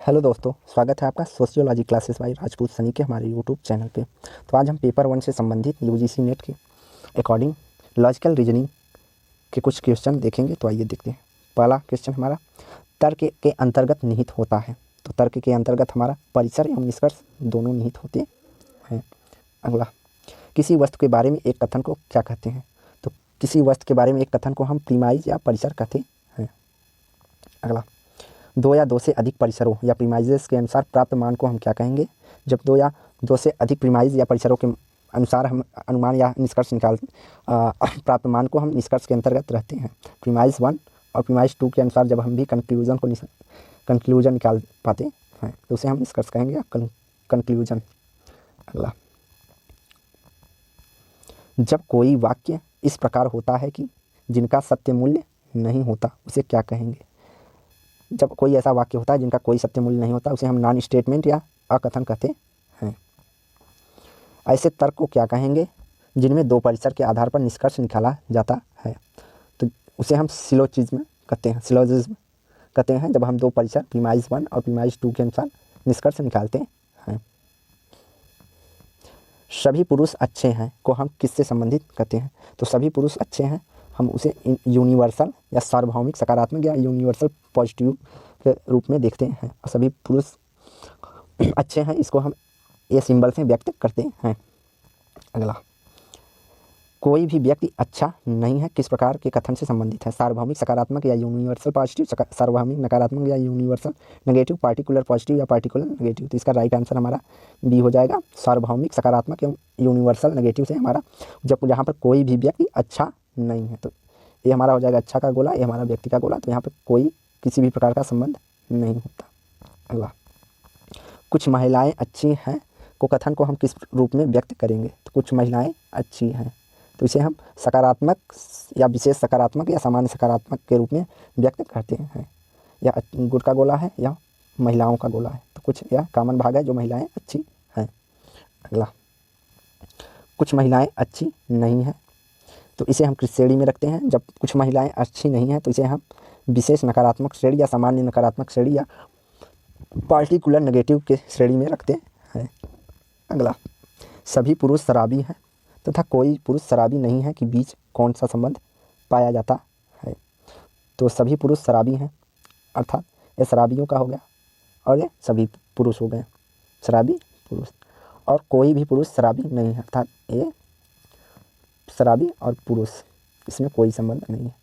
Hello दोस्तों, स्वागत है आपका sociology classes bye Rajput Sunny के हमारे यूट्यूब चैनल पे। तो आज हम पेपर 1 से संबंधित यूजीसी नेट के अकॉर्डिंग लॉजिकल रीजनिंग के कुछ क्वेश्चन देखेंगे। तो आइए देखते हैं। पहला क्वेश्चन हमारा तर्क के अंतर्गत निहित होता है। तो तर्क के अंतर्गत हमारा परिसर एवं निष्कर्ष दोनों निहित होते हैं। अगला, किसी वस्तु के बारे में एक कथन को क्या कहते हैं? तो किसी वस्तु के बारे में एक कथन को हम प्रीमाइज या परिसर कहते हैं। अगला, दो या दो से अधिक परिसरों या प्रीमाइजेस के अनुसार प्राप्त मान को हम क्या कहेंगे? जब दो या दो से अधिक प्रीमाइज या परिसरों के अनुसार हम अनुमान या निष्कर्ष प्राप्त मान को हम निष्कर्ष के अंतर्गत रहते हैं। प्रीमाइज 1 और प्रीमाइज 2 के अनुसार जब हम भी कंक्लूजन निकाल पाते हैं तो उसे हम निष्कर्ष कहेंगे या कंक्लूजन। अगला, जब कोई वाक्य इस प्रकार होता है कि जिनका सत्य मूल्य नहीं होता उसे क्या कहेंगे? जब कोई ऐसा वाक्य होता है जिनका कोई सत्य मूल्य नहीं होता उसे हम नॉन स्टेटमेंट या अकथन कहते हैं। ऐसे तर्क को क्या कहेंगे जिनमें दो परिसर के आधार पर निष्कर्ष निकाला जाता है? तो उसे हम सिलोजिज्म कहते हैं। सिलोजिज्म कहते हैं जब हम दो परिसर प्रीमाइज 1 और प्रीमाइज 2 के अनुसार निष्कर्ष निकालते हैं। सभी पुरुष अच्छे हैं को हम किससे संबंधित कहते हैं? तो सभी पुरुष अच्छे हैं हम उसे यूनिवर्सल या सार्वभौमिक सकारात्मक या यूनिवर्सल पॉजिटिव के रूप में देखते हैं। और सभी पुरुष अच्छे हैं इसको हम ए सिंबल से व्यक्त करते हैं। अगला, कोई भी व्यक्ति अच्छा नहीं है किस प्रकार के कथन से संबंधित है? सार्वभौमिक सकारात्मक या यूनिवर्सल पॉजिटिव, सार्वभौमिक नकारात्मक या यूनिवर्सल नेगेटिव, पार्टिकुलर पॉजिटिव या पार्टिकुलर नेगेटिव। तो इसका राइट आंसर हमारा बी हो जाएगा। सार्वभौमिक सकारात्मक या यूनिवर्सल नेगेटिव से हमारा जहाँ पर कोई भी व्यक्ति अच्छा नहीं है तो ये हमारा हो जाएगा अच्छा का गोला, ये हमारा व्यक्ति का गोला। तो यहाँ पर कोई किसी भी प्रकार का संबंध नहीं होता। अगला, कुछ महिलाएं अच्छी हैं को कथन को हम किस रूप में व्यक्त करेंगे? तो कुछ महिलाएं अच्छी हैं तो इसे हम सकारात्मक या विशेष सकारात्मक या सामान्य सकारात्मक के रूप में व्यक्त करते हैं। या गुड़ का गोला है या महिलाओं का गोला है तो कुछ या कॉमन भाग है जो महिलाएं अच्छी हैं। अगला, कुछ महिलाएं अच्छी नहीं हैं तो इसे हम किस श्रेणी में रखते हैं? जब कुछ महिलाएं अच्छी नहीं हैं तो इसे हम विशेष नकारात्मक श्रेणी या सामान्य नकारात्मक श्रेणी या पार्टिकुलर नेगेटिव के श्रेणी में रखते हैं। अगला, सभी पुरुष शराबी हैं तथा कोई पुरुष शराबी नहीं है के बीच कौन सा संबंध पाया जाता है? तो सभी पुरुष शराबी हैं अर्थात ये शराबियों का हो गया और ये सभी पुरुष हो गए शराबी पुरुष। और कोई भी पुरुष शराबी नहीं है अर्थात ये शराबी और पुरुष, इसमें कोई संबंध नहीं है।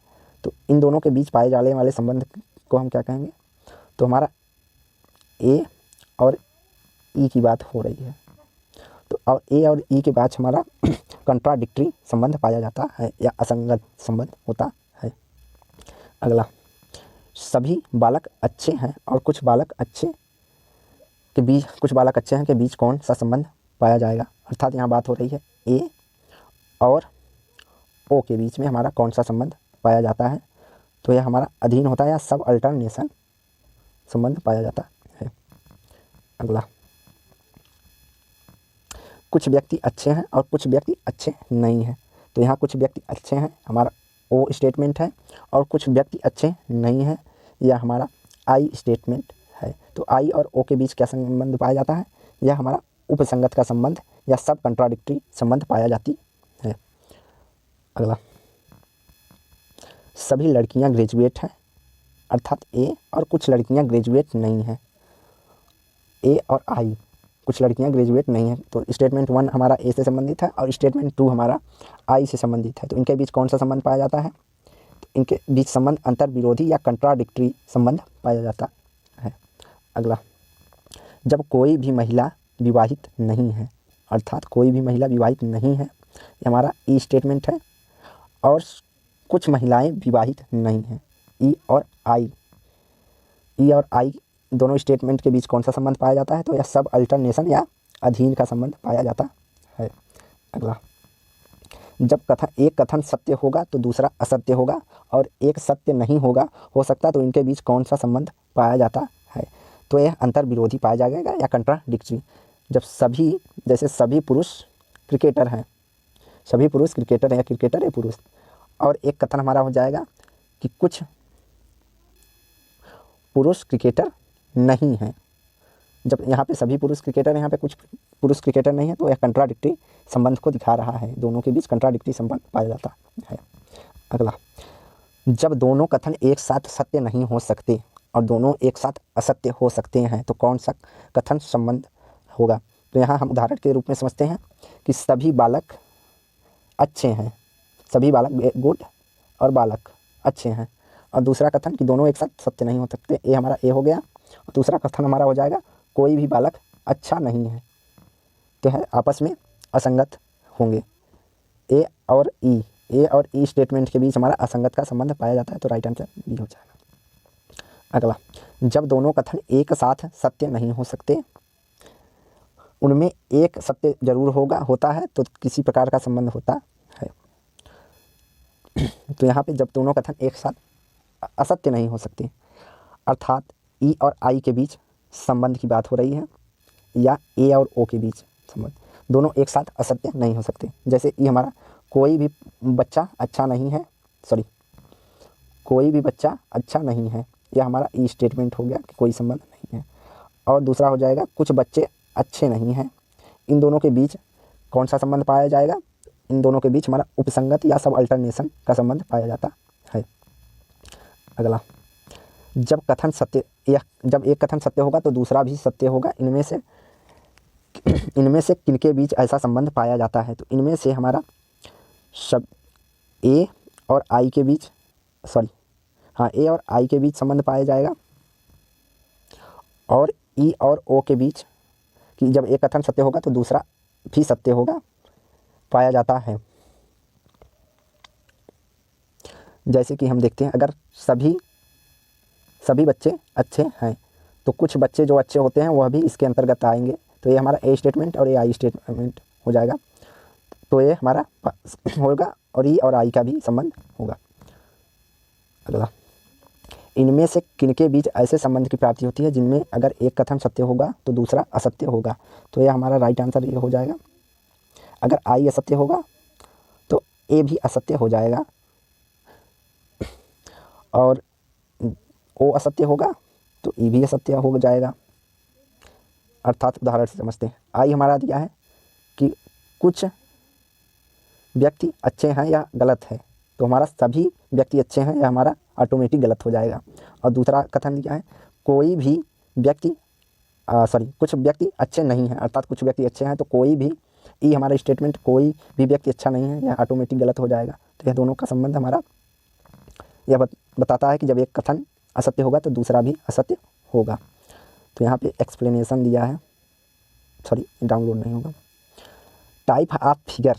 तो इन दोनों के बीच पाए जाने वाले संबंध को हम क्या कहेंगे? तो हमारा ए और ई की बात हो रही है तो और ए और ई के बाद हमारा कंट्राडिक्टरी संबंध पाया जाता है या असंगत संबंध होता है। अगला, सभी बालक अच्छे हैं और कुछ बालक अच्छे हैं के बीच कौन सा संबंध पाया जाएगा? अर्थात यहाँ बात हो रही है ए और ओ के बीच में हमारा कौन सा संबंध पाया जाता है? तो यह हमारा अधीन होता है या सब अल्टरनेशन संबंध पाया जाता है। अगला, कुछ व्यक्ति अच्छे हैं और कुछ व्यक्ति अच्छे नहीं हैं तो यहाँ कुछ व्यक्ति अच्छे हैं हमारा ओ स्टेटमेंट है और कुछ व्यक्ति अच्छे नहीं हैं यह हमारा आई स्टेटमेंट है। तो आई और ओ के बीच क्या संबंध पाया जाता है? यह हमारा उपसंगत का संबंध या सब कंट्राडिक्टरी संबंध पाया जाती है। अगला, सभी लड़कियां ग्रेजुएट हैं अर्थात ए और कुछ लड़कियां ग्रेजुएट नहीं हैं। ए और आई, कुछ लड़कियां ग्रेजुएट नहीं हैं तो स्टेटमेंट 1 हमारा ए से संबंधित है और स्टेटमेंट 2 हमारा आई से संबंधित है। तो इनके बीच कौन सा संबंध पाया जाता है? तो इनके बीच संबंध अंतर विरोधी या कंट्राडिक्टरी संबंध पाया जाता है। अगला, जब कोई भी महिला विवाहित नहीं है अर्थात कोई भी महिला विवाहित नहीं है ये हमारा ई स्टेटमेंट है और कुछ महिलाएं विवाहित नहीं हैं ई और आई दोनों स्टेटमेंट के बीच कौन सा संबंध पाया जाता है? तो यह सब अल्टरनेशन या अधीन का संबंध पाया जाता है। अगला, जब एक कथन सत्य होगा तो दूसरा असत्य होगा और एक सत्य नहीं होगा हो सकता तो इनके बीच कौन सा संबंध पाया जाता है? तो यह अंतर विरोधी पाया जाएगा या कंट्राडिक्टरी। जब सभी पुरुष क्रिकेटर हैं या क्रिकेटर है पुरुष और एक कथन हमारा हो जाएगा कि कुछ पुरुष क्रिकेटर नहीं हैं जब यहाँ पे सभी पुरुष क्रिकेटर, यहाँ पे कुछ पुरुष क्रिकेटर नहीं है, तो यह कंट्राडिक्टी संबंध को दिखा रहा है, दोनों के बीच कंट्राडिक्टी संबंध पाया जाता है। अगला, जब दोनों कथन एक साथ सत्य नहीं हो सकते और दोनों एक साथ असत्य हो सकते हैं तो कौन सा कथन संबंध होगा? तो यहाँ हम उदाहरण के रूप में समझते हैं कि सभी बालक अच्छे हैं, सभी बालक गुड और बालक अच्छे हैं। और दूसरा कथन कि दोनों एक साथ सत्य नहीं हो सकते, ये हमारा ए हो गया। और दूसरा कथन हमारा हो जाएगा कोई भी बालक अच्छा नहीं है, तो है आपस में असंगत होंगे। ए और ई स्टेटमेंट के बीच हमारा असंगत का संबंध पाया जाता है, तो राइट आंसर बी हो जाएगा। अगला, जब दोनों कथन एक साथ सत्य नहीं हो सकते, उनमें एक सत्य जरूर होता है, तो किसी प्रकार का संबंध होता है। तो यहाँ पे जब दोनों कथन एक साथ असत्य नहीं हो सकते, अर्थात ई और आई के बीच संबंध की बात हो रही है, या ए और ओ के बीच संबंध, दोनों एक साथ असत्य नहीं हो सकते। जैसे ई हमारा कोई भी बच्चा अच्छा नहीं है, कोई भी बच्चा अच्छा नहीं है, यह हमारा ई स्टेटमेंट हो गया कि कोई संबंध नहीं है। और दूसरा हो जाएगा कुछ बच्चे अच्छे नहीं हैं, इन दोनों के बीच कौन सा संबंध पाया जाएगा? इन दोनों के बीच हमारा उपसंगत या सब अल्टरनेशन का संबंध पाया जाता है। अगला, जब एक कथन सत्य होगा तो दूसरा भी सत्य होगा, इनमें से किनके बीच ऐसा संबंध पाया जाता है? तो इनमें से हमारा शब्द ए और आई के बीच संबंध पाया जाएगा, और ई और ओ के बीच कि जब एक कथन सत्य होगा तो दूसरा भी सत्य होगा पाया जाता है। जैसे कि हम देखते हैं, अगर सभी बच्चे अच्छे हैं तो कुछ बच्चे जो अच्छे होते हैं वह भी इसके अंतर्गत आएंगे, तो ये हमारा ए स्टेटमेंट और ये आई स्टेटमेंट हो जाएगा, तो ये हमारा होगा, और ई और आई का भी संबंध होगा। अगला, इनमें से किनके बीच ऐसे संबंध की प्राप्ति होती है जिनमें अगर एक कथन सत्य होगा तो दूसरा असत्य होगा? तो यह हमारा राइट आंसर ये हो जाएगा। अगर आई असत्य होगा तो ए भी असत्य हो जाएगा, और ओ असत्य होगा तो ई भी असत्य हो जाएगा। अर्थात उदाहरण से समझते हैं, आई हमारा दिया है कि कुछ व्यक्ति अच्छे हैं या गलत है, तो हमारा सभी व्यक्ति अच्छे हैं या हमारा ऑटोमेटिक गलत हो जाएगा। और दूसरा कथन दिया है कुछ व्यक्ति अच्छे नहीं हैं, अर्थात कुछ व्यक्ति अच्छे हैं, तो कोई भी ई हमारा स्टेटमेंट कोई भी व्यक्ति अच्छा नहीं है, यह ऑटोमेटिक गलत हो जाएगा। तो यह दोनों का संबंध हमारा यह बताता है कि जब एक कथन असत्य होगा तो दूसरा भी असत्य होगा। तो यहाँ पे एक्सप्लेनेशन दिया है, डाउनलोड नहीं होगा। टाइप ऑफ फिगर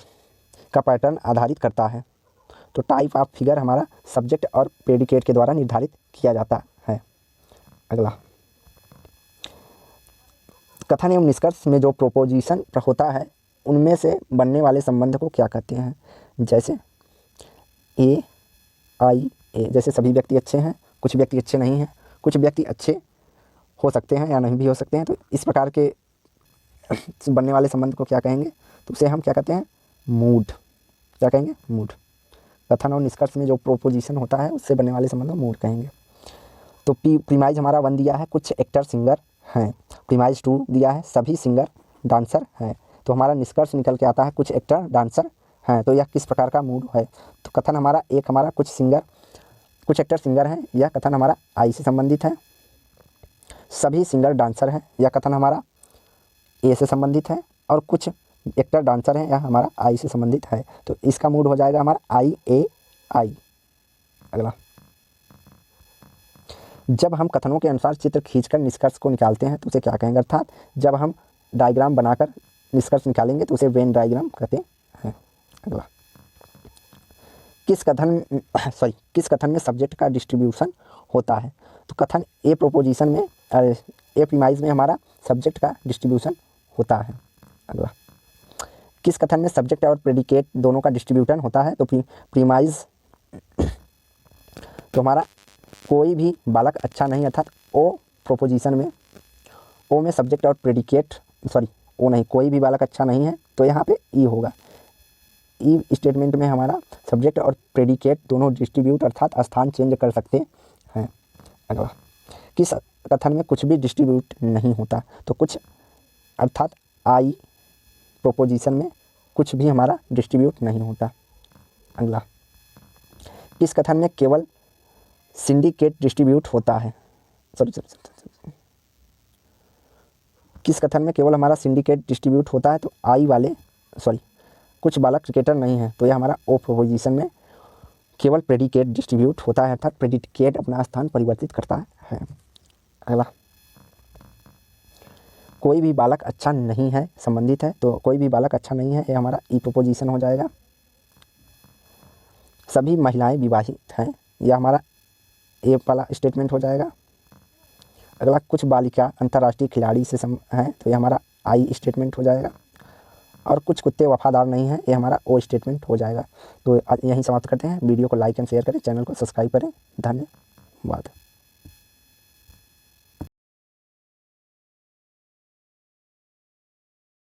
का पैटर्न आधारित करता है, तो टाइप ऑफ फिगर हमारा सब्जेक्ट और प्रेडिकेट के द्वारा निर्धारित किया जाता है। अगला, कथन एवं निष्कर्ष में जो प्रोपोजिशन होता है उनमें से बनने वाले संबंध को क्या कहते हैं? जैसे ए आई ए, जैसे सभी व्यक्ति अच्छे हैं, कुछ व्यक्ति अच्छे नहीं हैं, कुछ व्यक्ति अच्छे हो सकते हैं या नहीं भी हो सकते हैं, तो इस प्रकार के बनने वाले संबंध को क्या कहेंगे? तो उसे हम क्या कहते हैं? मूड। क्या कहेंगे? मूड। कथन और निष्कर्ष में जो प्रोपोजिशन होता है उससे बनने वाले संबंध को मूड कहेंगे। तो प्रीमाइज हमारा 1 दिया है, कुछ एक्टर सिंगर हैं। प्रीमाइज 2 दिया है, सभी सिंगर डांसर हैं। तो हमारा निष्कर्ष निकल के आता है कुछ एक्टर डांसर हैं। तो यह किस प्रकार का मूड है? तो कथन हमारा कुछ एक्टर सिंगर हैं, यह कथन हमारा आई से संबंधित है। सभी सिंगर डांसर हैं, यह कथन हमारा ए से संबंधित है। और कुछ एक्टर डांसर हैं, यह हमारा आई से संबंधित है। तो इसका मूड हो जाएगा हमारा आई ए आई। अगला, जब हम कथनों के अनुसार चित्र खींचकर निष्कर्ष को निकालते हैं तो उसे क्या कहेंगे? अर्थात जब हम डायग्राम बनाकर निष्कर्ष निकालेंगे तो उसे वेन डायग्राम कहते हैं। अगला, किस कथन में सब्जेक्ट का डिस्ट्रीब्यूशन होता है? तो कथन ए प्रोपोजिशन में ए प्रीमाइज में हमारा सब्जेक्ट का डिस्ट्रीब्यूशन होता है। अगला, किस कथन में सब्जेक्ट और प्रेडिकेट दोनों का डिस्ट्रीब्यूशन होता है? तो प्रीमाइज तो हमारा कोई भी बालक अच्छा नहीं, अर्थात ओ प्रोपोजिशन में ओ में सब्जेक्ट और प्रेडिकेट कोई भी बालक अच्छा नहीं है, तो यहाँ पे ई होगा। ई स्टेटमेंट में हमारा सब्जेक्ट और प्रेडिकेट दोनों डिस्ट्रीब्यूट अर्थात स्थान चेंज कर सकते हैं। अगला, किस कथन में कुछ भी डिस्ट्रीब्यूट नहीं होता, तो कुछ अर्थात आई प्रोपोजिशन में कुछ भी हमारा डिस्ट्रीब्यूट नहीं होता। अगला, किस कथन में केवल सिंडिकेट डिस्ट्रीब्यूट होता है, किस कथन में केवल हमारा सिंडिकेट डिस्ट्रीब्यूट होता है, तो कुछ बालक क्रिकेटर नहीं है, तो यह हमारा ओ प्रोपोजिशन में केवल प्रेडिकेट डिस्ट्रीब्यूट होता है, अर्थात प्रेडिकेट अपना स्थान परिवर्तित करता है। अगला, कोई भी बालक अच्छा नहीं है संबंधित है, तो कोई भी बालक अच्छा नहीं है ये हमारा ई प्रोपोजिशन हो जाएगा। सभी महिलाएं विवाहित हैं, यह हमारा ए वाला स्टेटमेंट हो जाएगा। अगला, कुछ बालिका अंतर्राष्ट्रीय खिलाड़ी से हैं, तो ये हमारा आई स्टेटमेंट हो जाएगा। और कुछ कुत्ते वफादार नहीं हैं, ये हमारा ओ स्टेटमेंट हो जाएगा। तो यहीं समाप्त करते हैं। वीडियो को लाइक एंड शेयर करें, चैनल को सब्सक्राइब करें। धन्यवाद।